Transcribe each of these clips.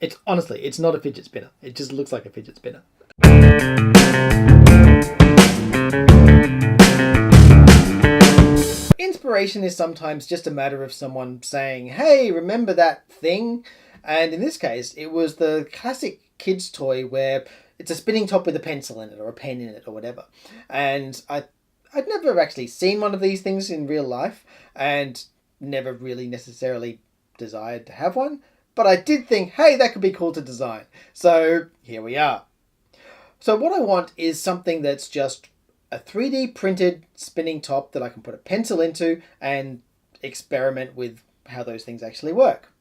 It's honestly, it's not a fidget spinner. It just looks like a fidget spinner. Inspiration is sometimes just a matter of someone saying, hey, remember that thing? And in this case, it was the classic kids' toy where it's a spinning top with a pencil in it or a pen in it or whatever. And I'd never actually seen one of these things in real life and never really necessarily desired to have one. But I did think, hey, that could be cool to design. So here we are. So what I want is something that's just a 3D printed spinning top that I can put a pencil into and experiment with how those things actually work.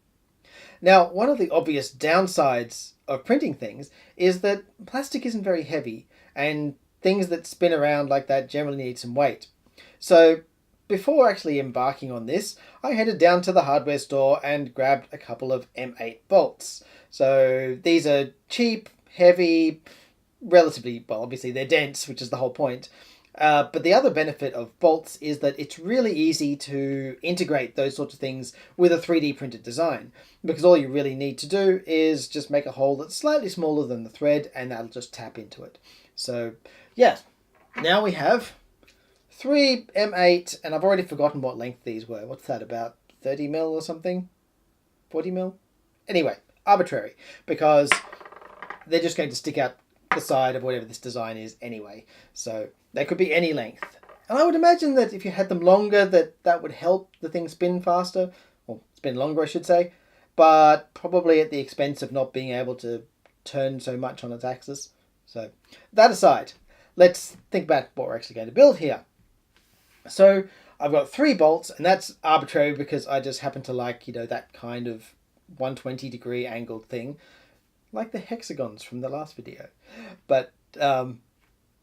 Now, one of the obvious downsides of printing things is that plastic isn't very heavy, and things that spin around like that generally need some weight. So before actually embarking on this, I headed down to the hardware store and grabbed a couple of M8 bolts. So these are cheap, heavy, relatively, well, obviously they're dense, which is the whole point. But the other benefit of bolts is that it's really easy to integrate those sorts of things with a 3D printed design, because all you really need to do is just make a hole that's slightly smaller than the thread, and that'll just tap into it. So yeah, now we have 3 M8, and I've already forgotten what length these were. What's that, about 30 mil or something? 40 mil? Anyway, arbitrary, because they're just going to stick out the side of whatever this design is anyway. So they could be any length. And I would imagine that if you had them longer, that would help the thing spin faster. Or spin longer, I should say. But probably at the expense of not being able to turn so much on its axis. So that aside, let's think about what we're actually going to build here. So I've got 3 bolts, and that's arbitrary because I just happen to like, that kind of 120-degree angled thing. Like the hexagons from the last video. But,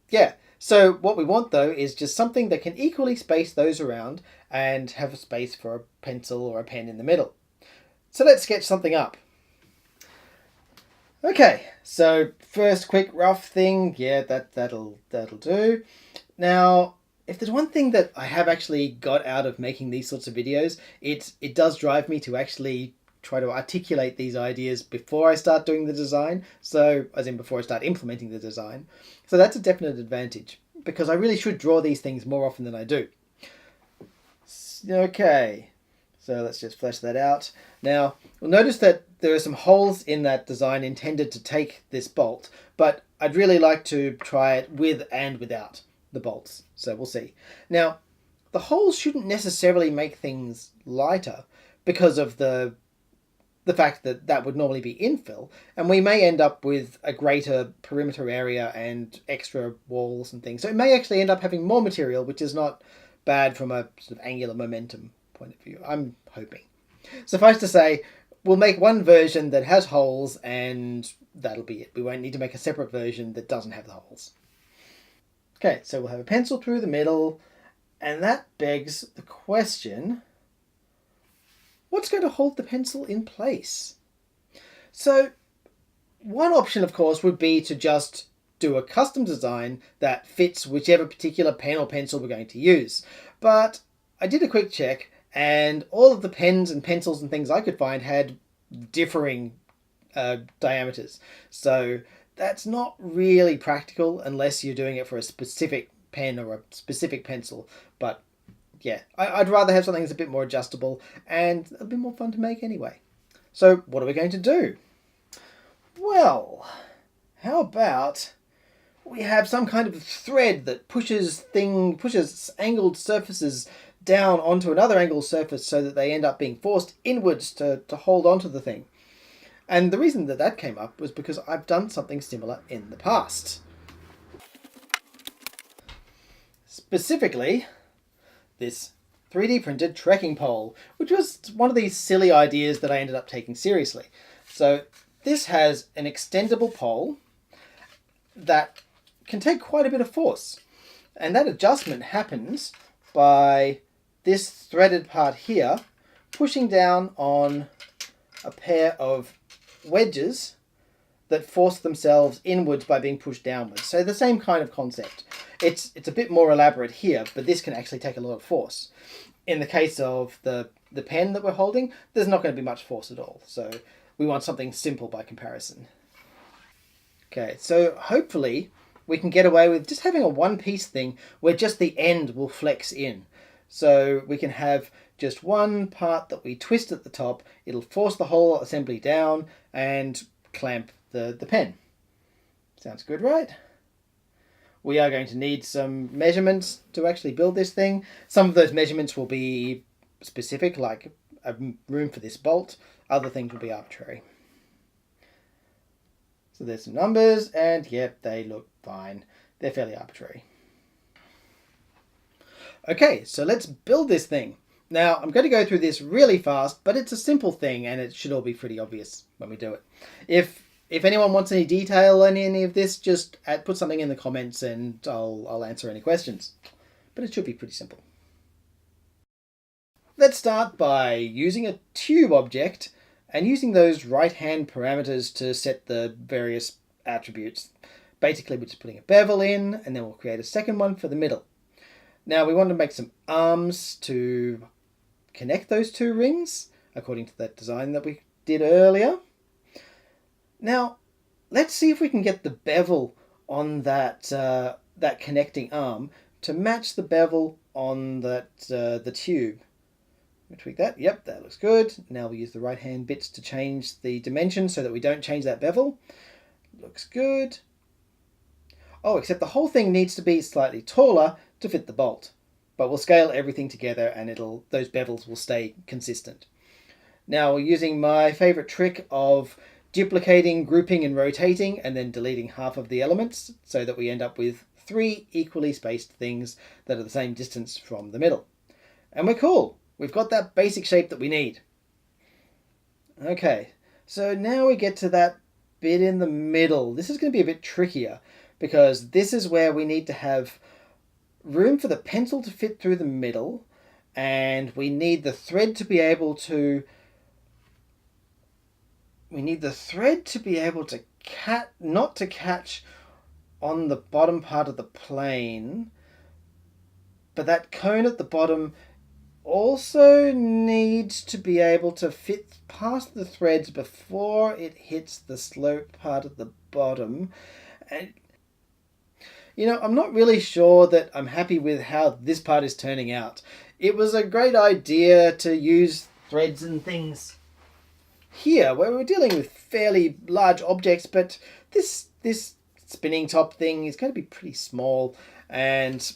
yeah. So what we want, though, is just something that can equally space those around and have a space for a pencil or a pen in the middle. So let's sketch something up. Okay, so first quick rough thing. Yeah, that'll do. Now, if there's one thing that I have actually got out of making these sorts of videos, it does drive me to actually try to articulate these ideas before I start doing the design. So, as in before I start implementing the design. So that's a definite advantage, because I really should draw these things more often than I do. Okay, so let's just flesh that out. Now, you'll notice that there are some holes in that design intended to take this bolt, but I'd really like to try it with and without the bolts. So we'll see. Now, the holes shouldn't necessarily make things lighter because of the fact that would normally be infill, and we may end up with a greater perimeter area and extra walls and things. So it may actually end up having more material, which is not bad from a sort of angular momentum point of view, I'm hoping. Suffice to say, we'll make one version that has holes, and that'll be it. We won't need to make a separate version that doesn't have the holes. Okay, so we'll have a pencil through the middle, and that begs the question, what's going to hold the pencil in place? So one option, of course, would be to just do a custom design that fits whichever particular pen or pencil we're going to use. But I did a quick check, and all of the pens and pencils and things I could find had differing diameters. So that's not really practical unless you're doing it for a specific pen or a specific pencil. But yeah, I'd rather have something that's a bit more adjustable and a bit more fun to make anyway. So what are we going to do? Well, how about we have some kind of thread that pushes angled surfaces down onto another angled surface so that they end up being forced inwards to hold onto the thing. And the reason that came up was because I've done something similar in the past. Specifically, this 3D printed trekking pole, which was one of these silly ideas that I ended up taking seriously. So this has an extendable pole that can take quite a bit of force. And that adjustment happens by this threaded part here pushing down on a pair of wedges that force themselves inwards by being pushed downwards. So the same kind of concept. It's a bit more elaborate here, but this can actually take a lot of force. in the case of the pen that we're holding, there's not going to be much force at all. So we want something simple by comparison. Okay, so hopefully we can get away with just having a one-piece thing where just the end will flex in. So we can have just one part that we twist at the top, it'll force the whole assembly down and clamp the pen. Sounds good, right? We are going to need some measurements to actually build this thing. Some of those measurements will be specific, like a room for this bolt. Other things will be arbitrary. So there's some numbers, and yep, they look fine. They're fairly arbitrary. Okay, so let's build this thing. Now, I'm going to go through this really fast, but it's a simple thing, and it should all be pretty obvious when we do it. If anyone wants any detail on any of this, just put something in the comments, and I'll answer any questions. But it should be pretty simple. Let's start by using a tube object and using those right-hand parameters to set the various attributes. Basically, we're just putting a bevel in, and then we'll create a second one for the middle. Now, we want to make some arms to connect those two rings, according to that design that we did earlier. Now, let's see if we can get the bevel on that connecting arm to match the bevel on the tube. Tweak that. Yep, that looks good. Now we use the right hand bits to change the dimension so that we don't change that bevel. Looks good. Oh, except the whole thing needs to be slightly taller to fit the bolt. But we'll scale everything together and those bevels will stay consistent. Now we're using my favorite trick of duplicating, grouping and rotating and then deleting half of the elements so that we end up with 3 equally spaced things that are the same distance from the middle. And we're cool. We've got that basic shape that we need. Okay, so now we get to that bit in the middle. This is going to be a bit trickier because this is where we need to have room for the pencil to fit through the middle, and we need the thread to be able to not to catch on the bottom part of the plane, but that cone at the bottom also needs to be able to fit past the threads before it hits the sloped part at the bottom. And I'm not really sure that I'm happy with how this part is turning out. It was a great idea to use threads and things here where we're dealing with fairly large objects, but this spinning top thing is going to be pretty small, and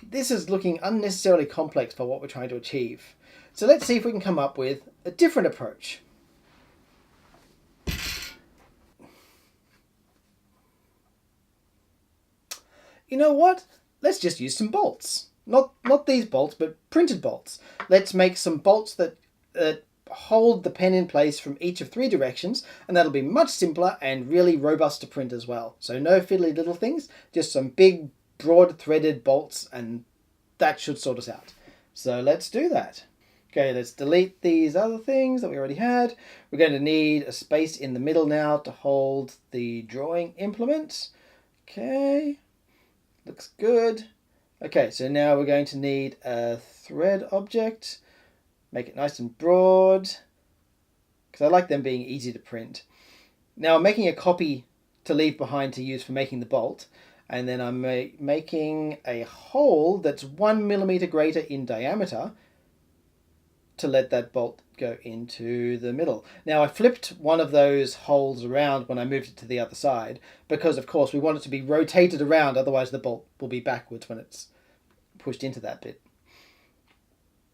this is looking unnecessarily complex for what we're trying to achieve. So let's see if we can come up with a different approach. You know what? Let's just use some bolts. Not these bolts, but printed bolts. Let's make some bolts that hold the pen in place from each of 3 directions, and that'll be much simpler and really robust to print as well. So no fiddly little things, just some big broad threaded bolts, and that should sort us out. So let's do that. Okay, let's delete these other things that we already had. We're going to need a space in the middle now to hold the drawing implement. Okay, looks good. Okay, so now we're going to need a thread object. Make it nice and broad, because I like them being easy to print. Now I'm making a copy to leave behind to use for making the bolt, and then I'm making a hole that's 1 millimeter greater in diameter to let that bolt go into the middle. Now I flipped one of those holes around when I moved it to the other side, because of course we want it to be rotated around, otherwise the bolt will be backwards when it's pushed into that bit.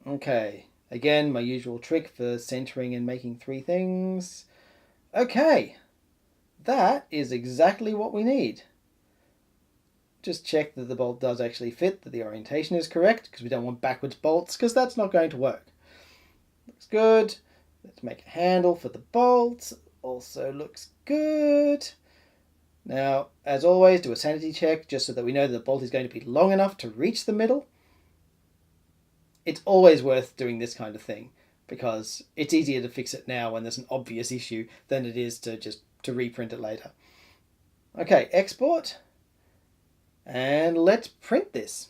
Okay, again, my usual trick for centering and making 3 things. Okay, that is exactly what we need. Just check that the bolt does actually fit, that the orientation is correct, because we don't want backwards bolts, because that's not going to work. Looks good. Let's make a handle for the bolt. Also looks good. Now, as always, do a sanity check, just so that we know that the bolt is going to be long enough to reach the middle. It's always worth doing this kind of thing, because it's easier to fix it now when there's an obvious issue than it is to reprint it later. Okay, export. And let's print this.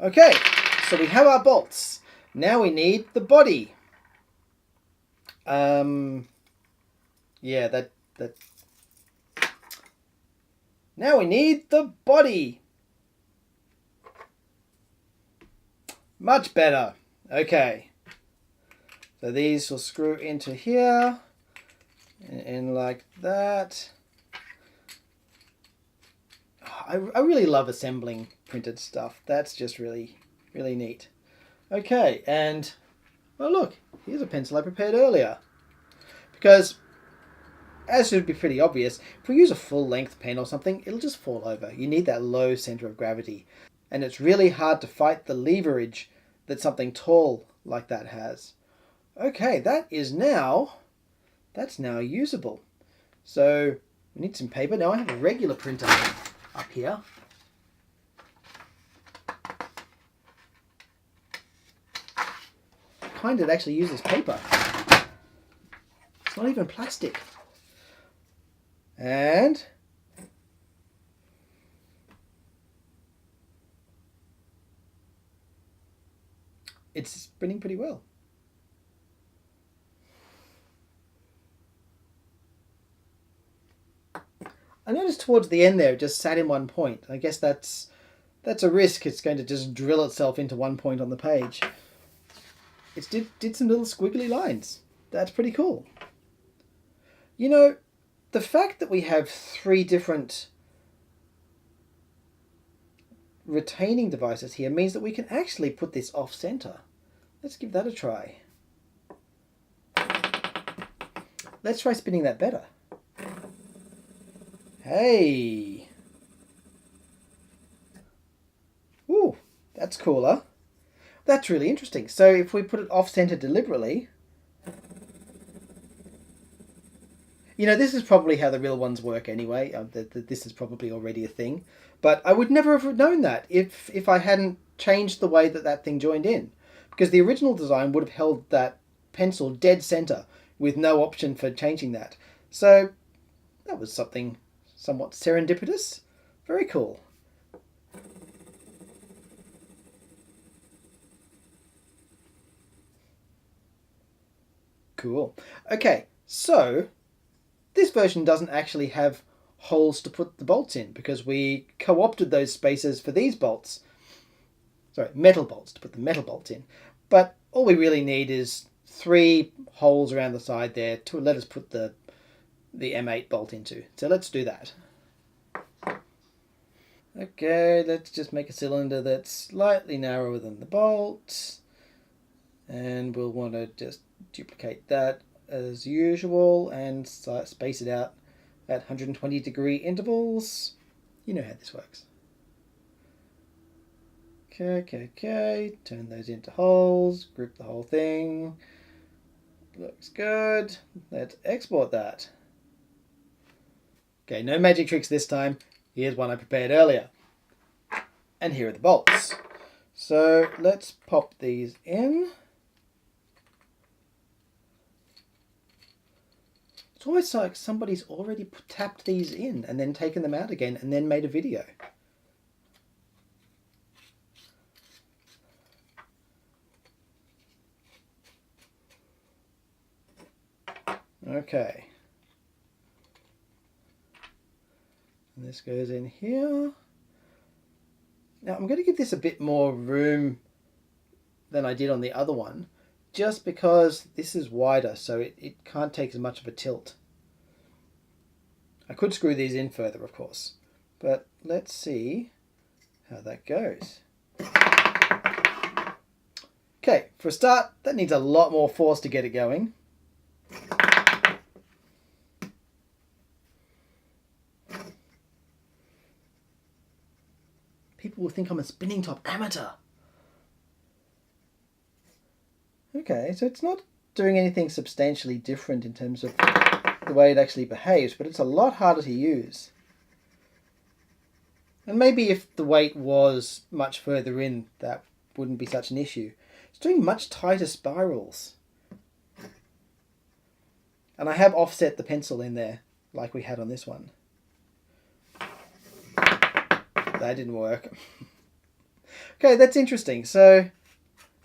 Okay, so we have our bolts. Now we need the body. Yeah, that. Now we need the body. Much better. Okay. So these will screw into here. And like that. I really love assembling printed stuff. That's just really, really neat. Okay, and well, look, here's a pencil I prepared earlier. Because, as should be pretty obvious, if we use a full-length pen or something, it'll just fall over. You need that low center of gravity. And it's really hard to fight the leverage that something tall like that has. Okay, that's now usable. So we need some paper. Now I have a regular printer up here. Kind that actually uses paper. It's not even plastic. And it's printing pretty well. I noticed towards the end there it just sat in one point. I guess that's a risk. It's going to just drill itself into one point on the page. It did some little squiggly lines. That's pretty cool. You know, the fact that we have 3 different retaining devices here means that we can actually put this off center. Let's give that a try. Let's try spinning that better. Hey! Ooh, that's cooler. That's really interesting. So if we put it off-center deliberately... You know, this is probably how the real ones work anyway. This is probably already a thing. But I would never have known that if I hadn't changed the way that thing joined in. Because the original design would have held that pencil dead center with no option for changing that. So that was something somewhat serendipitous. Very cool. Cool. Okay, so this version doesn't actually have holes to put the bolts in because we co-opted those spaces for these bolts. Sorry, metal bolts to put the metal bolts in. But all we really need is 3 holes around the side there to let us put the M8 bolt into. So let's do that. Okay, let's just make a cylinder that's slightly narrower than the bolt. And we'll want to just duplicate that as usual and space it out at 120-degree intervals. You know how this works. Okay. Turn those into holes. Group the whole thing. Looks good. Let's export that. Okay, no magic tricks this time. Here's one I prepared earlier. And here are the bolts. So let's pop these in. It's almost like somebody's already tapped these in and then taken them out again and then made a video. Okay. And this goes in here. Now I'm going to give this a bit more room than I did on the other one, just because this is wider, so it can't take as much of a tilt. I could screw these in further, of course, but let's see how that goes. Okay, for a start, that needs a lot more force to get it going. People will think I'm a spinning top amateur. Okay, so it's not doing anything substantially different in terms of the way it actually behaves, but it's a lot harder to use. And maybe if the weight was much further in, that wouldn't be such an issue. It's doing much tighter spirals. And I have offset the pencil in there, like we had on this one. That didn't work. Okay, that's interesting. So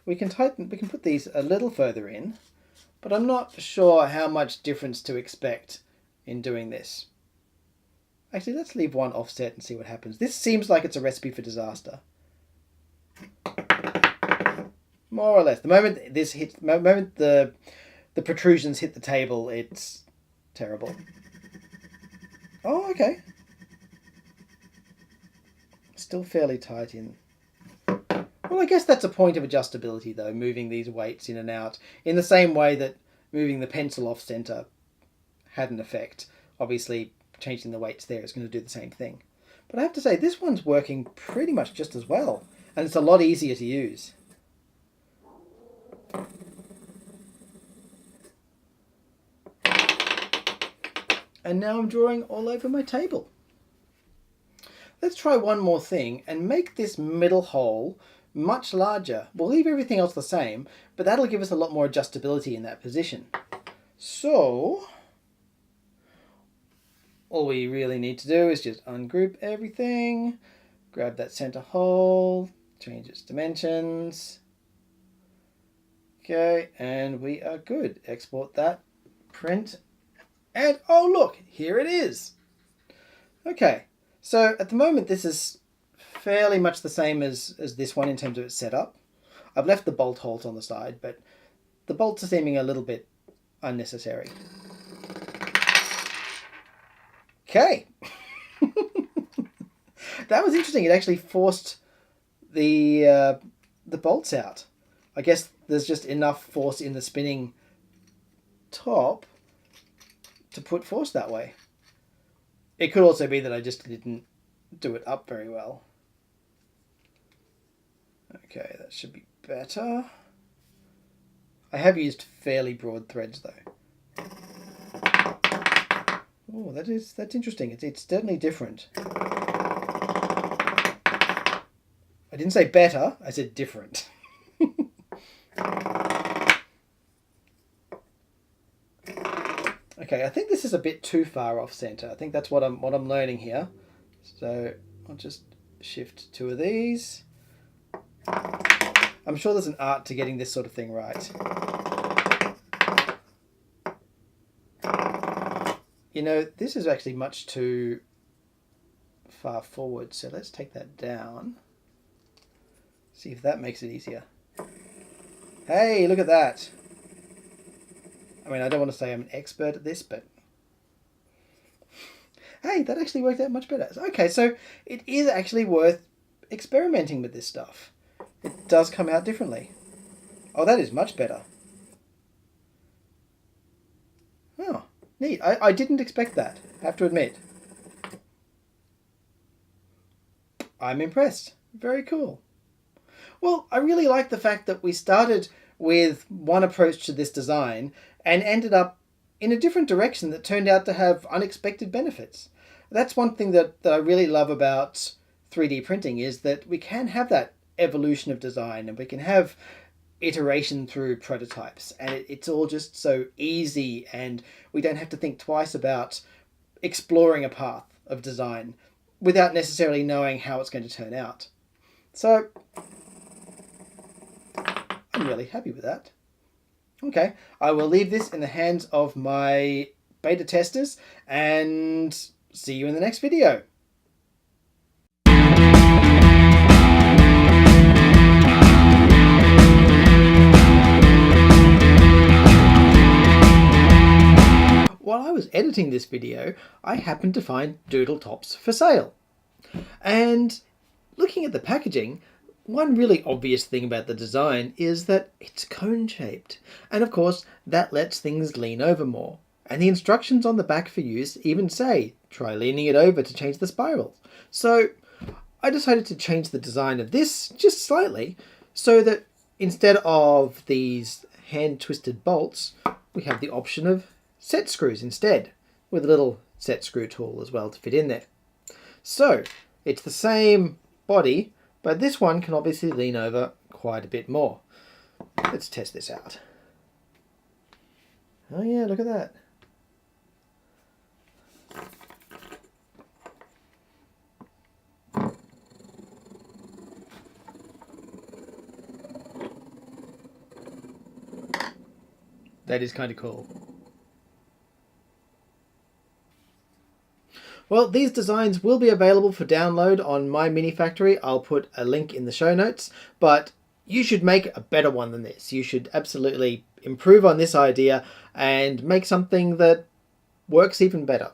we can put these a little further in, but I'm not sure how much difference to expect in doing this. Actually, let's leave one offset and see what happens. This seems like it's a recipe for disaster. More or less. The moment the protrusions hit the table, it's terrible. Oh, okay. Still fairly tight in. Well, I guess that's a point of adjustability, though, moving these weights in and out, in the same way that moving the pencil off center had an effect. Obviously, changing the weights there is going to do the same thing. But I have to say, this one's working pretty much just as well, and it's a lot easier to use. And now I'm drawing all over my table. Let's try one more thing and make this middle hole much larger. We'll leave everything else the same, but that'll give us a lot more adjustability in that position. So all we really need to do is just ungroup everything, grab that center hole, change its dimensions. Okay, and we are good. Export that, print, and oh look, here it is. Okay, so at the moment this is fairly much the same as this one in terms of its setup. I've left the bolt holes on the side, but the bolts are seeming a little bit unnecessary. Okay. That was interesting. It actually forced the bolts out. I guess there's just enough force in the spinning top to put force that way. It could also be that I just didn't do it up very well. Okay, that should be better. I have used fairly broad threads though. Oh, that's interesting. It's certainly different. I didn't say better, I said different. Okay, I think this is a bit too far off center. I think that's what I'm learning here. So I'll just shift 2 of these. I'm sure there's an art to getting this sort of thing right. You know, this is actually much too far forward, so let's take that down. See if that makes it easier. Hey, look at that. I mean, I don't want to say I'm an expert at this, but hey, that actually worked out much better. Okay, so it is actually worth experimenting with this stuff. It does come out differently. Oh, that is much better. Oh, neat. I didn't expect that, I have to admit. I'm impressed. Very cool. Well, I really like the fact that we started with one approach to this design and ended up in a different direction that turned out to have unexpected benefits. That's one thing that I really love about 3D printing, is that we can have that evolution of design and we can have iteration through prototypes, and it's all just so easy, and we don't have to think twice about exploring a path of design without necessarily knowing how it's going to turn out. So I'm really happy with that. Okay, I will leave this in the hands of my beta testers and see you in the next video. While I was editing this video, I happened to find Doodle tops for sale. And looking at the packaging, one really obvious thing about the design is that it's cone-shaped. And of course, that lets things lean over more. And the instructions on the back for use even say, try leaning it over to change the spirals. So I decided to change the design of this just slightly, so that instead of these hand-twisted bolts, we have the option of set screws instead, with a little set screw tool as well to fit in there. So it's the same body, but this one can obviously lean over quite a bit more. Let's test this out. Oh yeah, look at that. That is kind of cool. Well, these designs will be available for download on My Mini Factory. I'll put a link in the show notes, but you should make a better one than this. You should absolutely improve on this idea and make something that works even better.